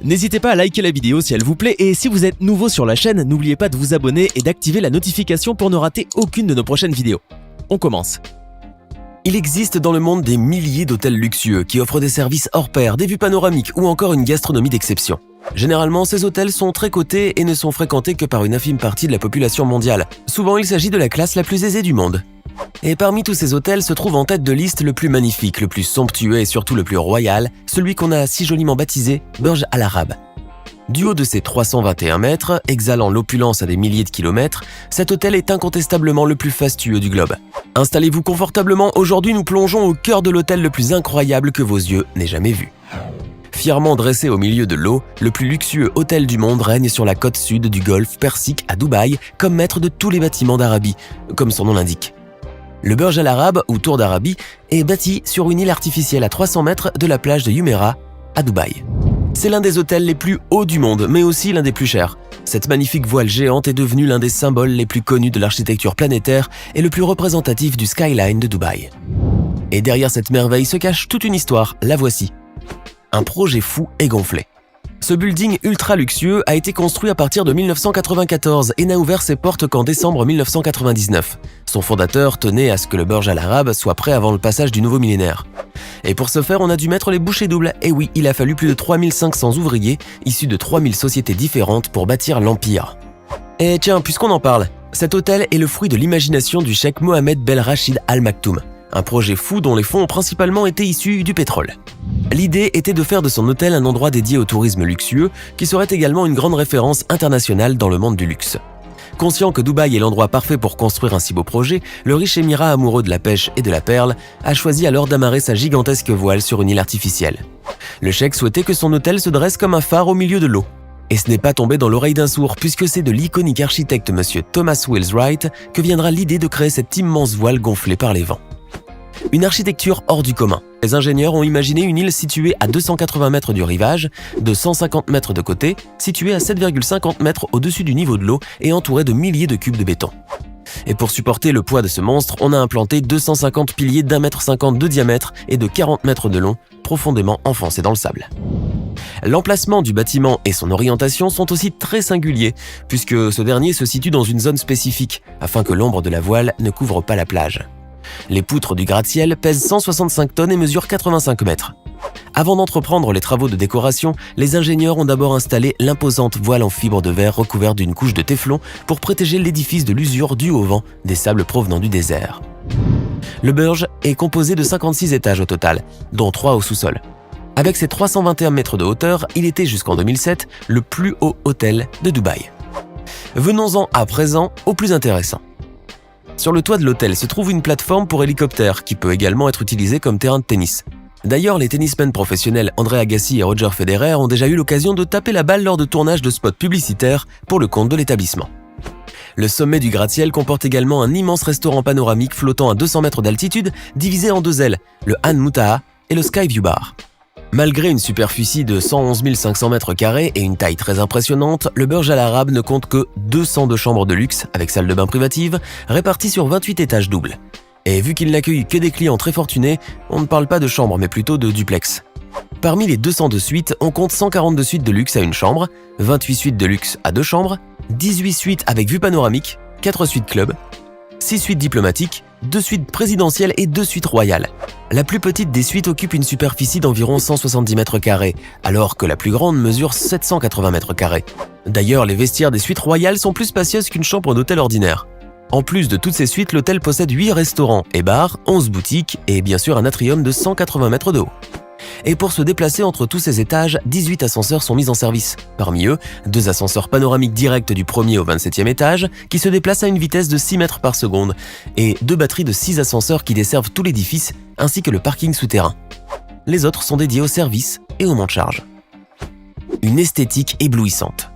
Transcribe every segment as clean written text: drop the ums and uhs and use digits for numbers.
N'hésitez pas à liker la vidéo si elle vous plaît et si vous êtes nouveau sur la chaîne, n'oubliez pas de vous abonner et d'activer la notification pour ne rater aucune de nos prochaines vidéos. On commence. Il existe dans le monde des milliers d'hôtels luxueux qui offrent des services hors pair, des vues panoramiques ou encore une gastronomie d'exception. Généralement, ces hôtels sont très cotés et ne sont fréquentés que par une infime partie de la population mondiale. Souvent, il s'agit de la classe la plus aisée du monde. Et parmi tous ces hôtels se trouve en tête de liste le plus magnifique, le plus somptueux et surtout le plus royal, celui qu'on a si joliment baptisé Burj Al Arab. Du haut de ses 321 mètres, exhalant l'opulence à des milliers de kilomètres, cet hôtel est incontestablement le plus fastueux du globe. Installez-vous confortablement, aujourd'hui nous plongeons au cœur de l'hôtel le plus incroyable que vos yeux n'aient jamais vu. Fièrement dressé au milieu de l'eau, le plus luxueux hôtel du monde règne sur la côte sud du golfe Persique à Dubaï, comme maître de tous les bâtiments d'Arabie, comme son nom l'indique. Le Burj Al Arab, ou Tour d'Arabie, est bâti sur une île artificielle à 300 mètres de la plage de Jumeirah, à Dubaï. C'est l'un des hôtels les plus hauts du monde, mais aussi l'un des plus chers. Cette magnifique voile géante est devenue l'un des symboles les plus connus de l'architecture planétaire et le plus représentatif du skyline de Dubaï. Et derrière cette merveille se cache toute une histoire, la voici. Un projet fou et gonflé. Ce building ultra luxueux a été construit à partir de 1994 et n'a ouvert ses portes qu'en décembre 1999. Son fondateur tenait à ce que le Burj Al Arab soit prêt avant le passage du nouveau millénaire. Et pour ce faire, on a dû mettre les bouchées doubles. Et oui, il a fallu plus de 3500 ouvriers, issus de 3000 sociétés différentes pour bâtir l'empire. Et tiens, puisqu'on en parle, cet hôtel est le fruit de l'imagination du cheikh Mohammed Ben Rachid Al Maktoum, un projet fou dont les fonds ont principalement été issus du pétrole. L'idée était de faire de son hôtel un endroit dédié au tourisme luxueux, qui serait également une grande référence internationale dans le monde du luxe. Conscient que Dubaï est l'endroit parfait pour construire un si beau projet, le riche émirat amoureux de la pêche et de la perle a choisi alors d'amarrer sa gigantesque voile sur une île artificielle. Le cheikh souhaitait que son hôtel se dresse comme un phare au milieu de l'eau. Et ce n'est pas tombé dans l'oreille d'un sourd, puisque c'est de l'iconique architecte Monsieur Thomas Wills Wright que viendra l'idée de créer cette immense voile gonflée par les vents. Une architecture hors du commun. Les ingénieurs ont imaginé une île située à 280 mètres du rivage, de 150 mètres de côté, située à 7,50 mètres au-dessus du niveau de l'eau et entourée de milliers de cubes de béton. Et pour supporter le poids de ce monstre, on a implanté 250 piliers d'1,50 m de diamètre et de 40 mètres de long, profondément enfoncés dans le sable. L'emplacement du bâtiment et son orientation sont aussi très singuliers, puisque ce dernier se situe dans une zone spécifique, afin que l'ombre de la voile ne couvre pas la plage. Les poutres du gratte-ciel pèsent 165 tonnes et mesurent 85 mètres. Avant d'entreprendre les travaux de décoration, les ingénieurs ont d'abord installé l'imposante voile en fibre de verre recouverte d'une couche de téflon pour protéger l'édifice de l'usure due au vent des sables provenant du désert. Le Burj est composé de 56 étages au total, dont 3 au sous-sol. Avec ses 321 mètres de hauteur, il était jusqu'en 2007 le plus haut hôtel de Dubaï. Venons-en à présent au plus intéressant. Sur le toit de l'hôtel se trouve une plateforme pour hélicoptère qui peut également être utilisée comme terrain de tennis. D'ailleurs, les tennismen professionnels André Agassi et Roger Federer ont déjà eu l'occasion de taper la balle lors de tournages de spots publicitaires pour le compte de l'établissement. Le sommet du gratte-ciel comporte également un immense restaurant panoramique flottant à 200 mètres d'altitude, divisé en deux ailes, le Han Mutaha et le Skyview Bar. Malgré une superficie de 111 500 mètres carrés et une taille très impressionnante, le Burj Al Arab ne compte que 202 chambres de luxe avec salle de bain privative, réparties sur 28 étages doubles. Et vu qu'il n'accueille que des clients très fortunés, on ne parle pas de chambres mais plutôt de duplex. Parmi les 202 suites, on compte 142 suites de luxe à une chambre, 28 suites de luxe à deux chambres, 18 suites avec vue panoramique, 4 suites club, 6 suites diplomatiques, 2 suites présidentielles et 2 suites royales. La plus petite des suites occupe une superficie d'environ 170 mètres carrés, alors que la plus grande mesure 780 mètres carrés. D'ailleurs, les vestiaires des suites royales sont plus spacieuses qu'une chambre d'hôtel ordinaire. En plus de toutes ces suites, l'hôtel possède 8 restaurants et bars, 11 boutiques et bien sûr un atrium de 180 mètres de haut. Et pour se déplacer entre tous ces étages, 18 ascenseurs sont mis en service. Parmi eux, 2 ascenseurs panoramiques directs du 1er au 27e étage qui se déplacent à une vitesse de 6 mètres par seconde et 2 batteries de 6 ascenseurs qui desservent tout l'édifice ainsi que le parking souterrain. Les autres sont dédiés aux services et aux monte-charges. Une esthétique éblouissante.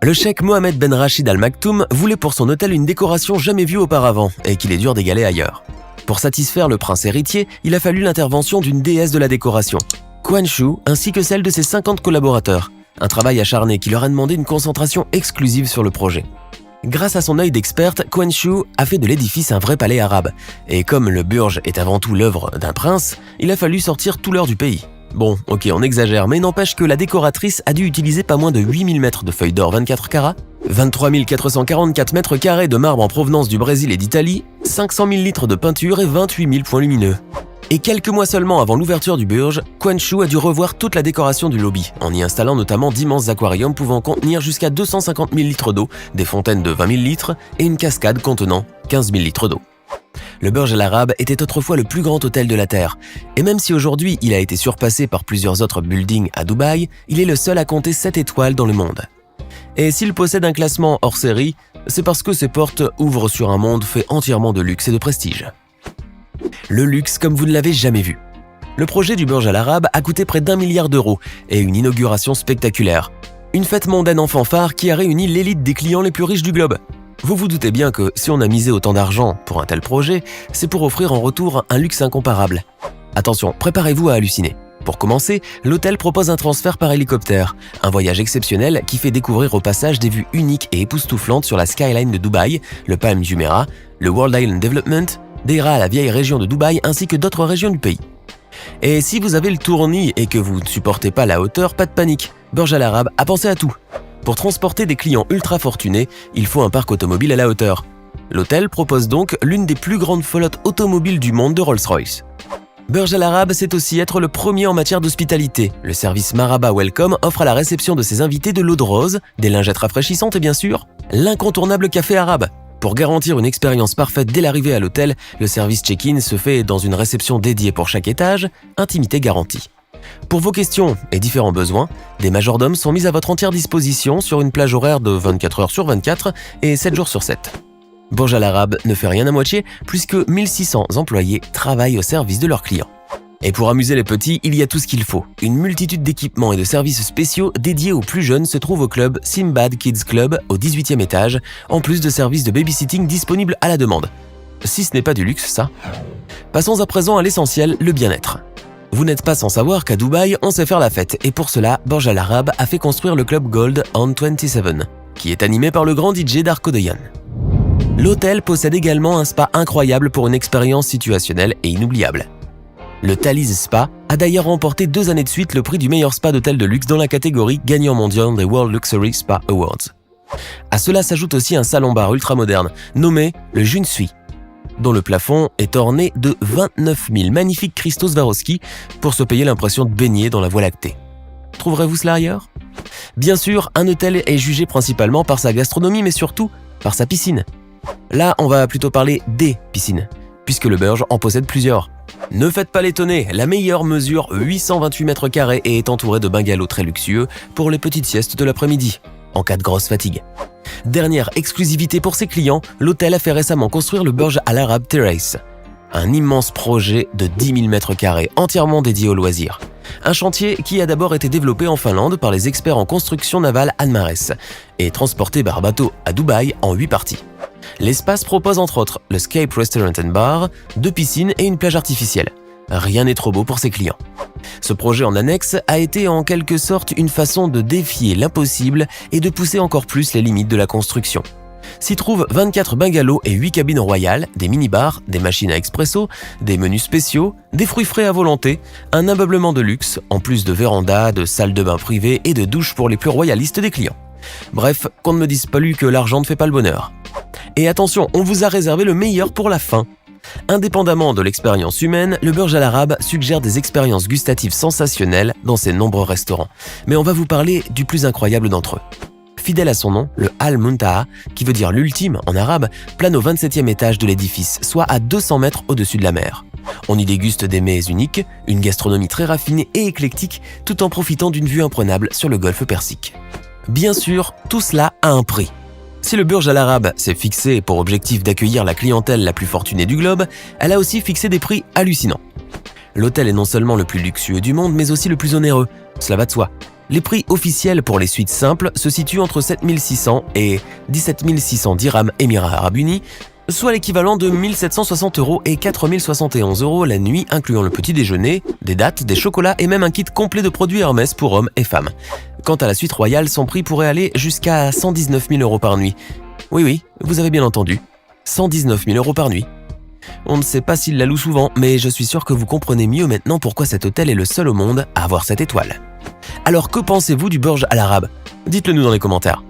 Le cheikh Mohammed Ben Rachid Al Maktoum voulait pour son hôtel une décoration jamais vue auparavant et qu'il est dur d'égaler ailleurs. Pour satisfaire le prince héritier, il a fallu l'intervention d'une déesse de la décoration, Quan Chu, ainsi que celle de ses 50 collaborateurs. Un travail acharné qui leur a demandé une concentration exclusive sur le projet. Grâce à son œil d'experte, Quan Chu a fait de l'édifice un vrai palais arabe. Et comme le Burj est avant tout l'œuvre d'un prince, il a fallu sortir tout l'or du pays. Bon, ok, on exagère, mais n'empêche que la décoratrice a dû utiliser pas moins de 8000 mètres de feuilles d'or 24 carats, 23 444 mètres carrés de marbre en provenance du Brésil et d'Italie, 500 000 litres de peinture et 28 000 points lumineux. Et quelques mois seulement avant l'ouverture du Burj, Quan Chu a dû revoir toute la décoration du lobby, en y installant notamment d'immenses aquariums pouvant contenir jusqu'à 250 000 litres d'eau, des fontaines de 20 000 litres et une cascade contenant 15 000 litres d'eau. Le Burj Al Arab était autrefois le plus grand hôtel de la Terre, et même si aujourd'hui il a été surpassé par plusieurs autres buildings à Dubaï, il est le seul à compter 7 étoiles dans le monde. Et s'il possède un classement hors série, c'est parce que ses portes ouvrent sur un monde fait entièrement de luxe et de prestige. Le luxe comme vous ne l'avez jamais vu. Le projet du Burj Al Arab a coûté près d'1 milliard d'euros et une inauguration spectaculaire. Une fête mondaine en fanfare qui a réuni l'élite des clients les plus riches du globe. Vous vous doutez bien que si on a misé autant d'argent pour un tel projet, c'est pour offrir en retour un luxe incomparable. Attention, préparez-vous à halluciner. Pour commencer, l'hôtel propose un transfert par hélicoptère, un voyage exceptionnel qui fait découvrir au passage des vues uniques et époustouflantes sur la skyline de Dubaï, le Palm Jumeirah, le World Island Development, des rats à la vieille région de Dubaï ainsi que d'autres régions du pays. Et si vous avez le tournis et que vous ne supportez pas la hauteur, pas de panique, Burj Al Arab a pensé à tout. Pour transporter des clients ultra fortunés, il faut un parc automobile à la hauteur. L'hôtel propose donc l'une des plus grandes flottes automobiles du monde de Rolls-Royce. Burj Al Arab sait aussi être le premier en matière d'hospitalité. Le service Marhaba Welcome offre à la réception de ses invités de l'eau de rose, des lingettes rafraîchissantes et bien sûr, l'incontournable café arabe. Pour garantir une expérience parfaite dès l'arrivée à l'hôtel, le service check-in se fait dans une réception dédiée pour chaque étage, intimité garantie. Pour vos questions et différents besoins, des majordomes sont mis à votre entière disposition sur une plage horaire de 24 heures sur 24 et 7 jours sur 7. Burj Al Arab ne fait rien à moitié puisque 1600 employés travaillent au service de leurs clients. Et pour amuser les petits, il y a tout ce qu'il faut. Une multitude d'équipements et de services spéciaux dédiés aux plus jeunes se trouvent au club Simbad Kids Club au 18e étage, en plus de services de babysitting disponibles à la demande. Si ce n'est pas du luxe, ça. Passons à présent à l'essentiel, le bien-être. Vous n'êtes pas sans savoir qu'à Dubaï, on sait faire la fête, et pour cela, Burj Al Arab a fait construire le club Gold on 27, qui est animé par le grand DJ Darko Deyan. L'hôtel possède également un spa incroyable pour une expérience situationnelle et inoubliable. Le Thalys Spa a d'ailleurs remporté 2 années de suite le prix du meilleur spa d'hôtel de luxe dans la catégorie gagnant mondial des World Luxury Spa Awards. À cela s'ajoute aussi un salon-bar ultramoderne nommé le Junsui, dont le plafond est orné de 29 000 magnifiques cristaux Swarovski pour se payer l'impression de baigner dans la Voie lactée. Trouverez-vous cela ailleurs ? Bien sûr, un hôtel est jugé principalement par sa gastronomie, mais surtout par sa piscine. Là, on va plutôt parler des piscines, puisque le Burj en possède plusieurs. Ne faites pas l'étonner, la meilleure mesure 828 mètres carrés et est entourée de bungalows très luxueux pour les petites siestes de l'après-midi, en cas de grosse fatigue. Dernière exclusivité pour ses clients, l'hôtel a fait récemment construire le Burj Al Arab Terrace, un immense projet de 10 000 mètres carrés entièrement dédié aux loisirs. Un chantier qui a d'abord été développé en Finlande par les experts en construction navale Anmares et transporté par bateau à Dubaï en 8 parties. L'espace propose entre autres le Scape Restaurant and Bar, 2 piscines et une plage artificielle. Rien n'est trop beau pour ses clients. Ce projet en annexe a été en quelque sorte une façon de défier l'impossible et de pousser encore plus les limites de la construction. S'y trouvent 24 bungalows et 8 cabines royales, des mini-bars, des machines à expresso, des menus spéciaux, des fruits frais à volonté, un ameublement de luxe, en plus de vérandas, de salles de bain privées et de douches pour les plus royalistes des clients. Bref, qu'on ne me dise pas lui que l'argent ne fait pas le bonheur. Et attention, on vous a réservé le meilleur pour la fin. Indépendamment de l'expérience humaine, le Burj Al Arab suggère des expériences gustatives sensationnelles dans ses nombreux restaurants. Mais on va vous parler du plus incroyable d'entre eux. Fidèle à son nom, le Al Muntaha, qui veut dire l'ultime en arabe, plane au 27e étage de l'édifice, soit à 200 mètres au-dessus de la mer. On y déguste des mets uniques, une gastronomie très raffinée et éclectique, tout en profitant d'une vue imprenable sur le golfe Persique. Bien sûr, tout cela a un prix. Si le Burj Al Arab s'est fixé pour objectif d'accueillir la clientèle la plus fortunée du globe, elle a aussi fixé des prix hallucinants. L'hôtel est non seulement le plus luxueux du monde, mais aussi le plus onéreux, cela va de soi. Les prix officiels pour les suites simples se situent entre 7 600 et 17 600 dirhams Émirats Arabes Unis, soit l'équivalent de 1 760 € et 4 071 € la nuit, incluant le petit déjeuner, des dattes, des chocolats et même un kit complet de produits Hermès pour hommes et femmes. Quant à la suite royale, son prix pourrait aller jusqu'à 119 000 € par nuit. Oui, vous avez bien entendu, 119 000 € par nuit. On ne sait pas s'il la loue souvent, mais je suis sûr que vous comprenez mieux maintenant pourquoi cet hôtel est le seul au monde à avoir cette étoile. Alors que pensez-vous du Burj Al Arab? Dites-le nous dans les commentaires.